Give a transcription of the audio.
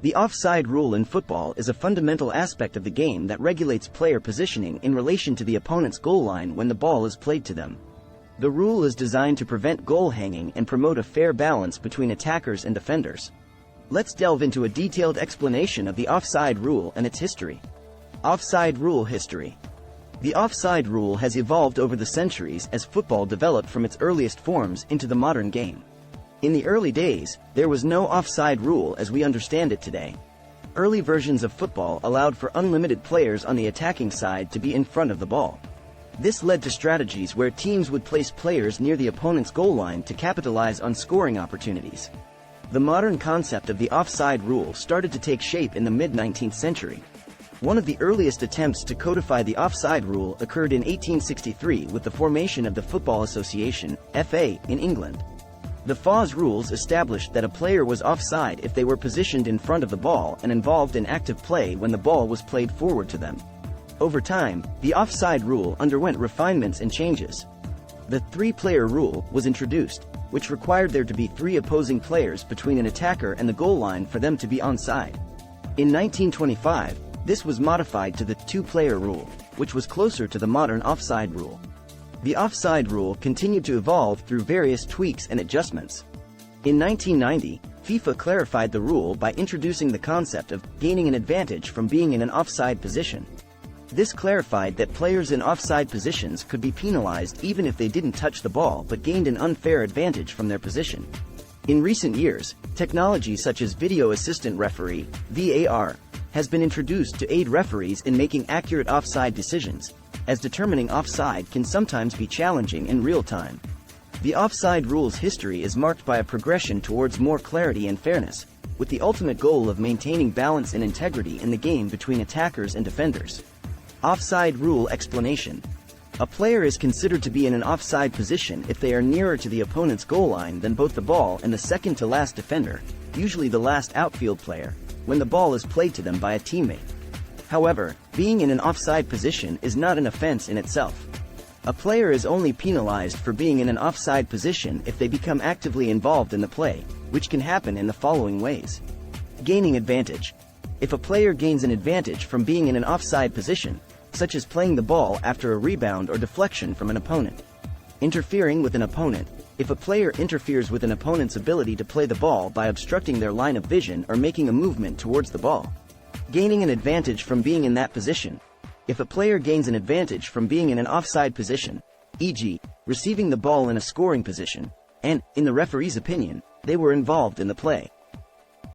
The offside rule in football is a fundamental aspect of the game that regulates player positioning in relation to the opponent's goal line when the ball is played to them. The rule is designed to prevent goal hanging and promote a fair balance between attackers and defenders. Let's delve into a detailed explanation of the offside rule and its history. Offside rule history. The offside rule has evolved over the centuries as football developed from its earliest forms into the modern game. In the early days, there was no offside rule as we understand it today. Early versions of football allowed for unlimited players on the attacking side to be in front of the ball. This led to strategies where teams would place players near the opponent's goal line to capitalize on scoring opportunities. The modern concept of the offside rule started to take shape in the mid-19th century. One of the earliest attempts to codify the offside rule occurred in 1863 with the formation of the Football Association, FA, in England. The FA's rules established that a player was offside if they were positioned in front of the ball and involved in active play when the ball was played forward to them. Over time, the offside rule underwent refinements and changes. The three-player rule was introduced, which required there to be three opposing players between an attacker and the goal line for them to be onside. In 1925, this was modified to the two-player rule, which was closer to the modern offside rule. The offside rule continued to evolve through various tweaks and adjustments. In 1990, FIFA clarified the rule by introducing the concept of gaining an advantage from being in an offside position. This clarified that players in offside positions could be penalized even if they didn't touch the ball but gained an unfair advantage from their position. In recent years, technology such as video assistant referee, VAR, has been introduced to aid referees in making accurate offside decisions, as determining offside can sometimes be challenging in real time. The offside rule's history is marked by a progression towards more clarity and fairness, with the ultimate goal of maintaining balance and integrity in the game between attackers and defenders. Offside rule explanation. A player is considered to be in an offside position if they are nearer to the opponent's goal line than both the ball and the second-to-last defender, usually the last outfield player, when the ball is played to them by a teammate. However, being in an offside position is not an offense in itself. A player is only penalized for being in an offside position if they become actively involved in the play, which can happen in the following ways. Gaining advantage. If a player gains an advantage from being in an offside position, such as playing the ball after a rebound or deflection from an opponent. Interfering with an opponent. If a player interferes with an opponent's ability to play the ball by obstructing their line of vision or making a movement towards the ball. Gaining an advantage from being in that position. If a player gains an advantage from being in an offside position, e.g., receiving the ball in a scoring position, and, in the referee's opinion, they were involved in the play.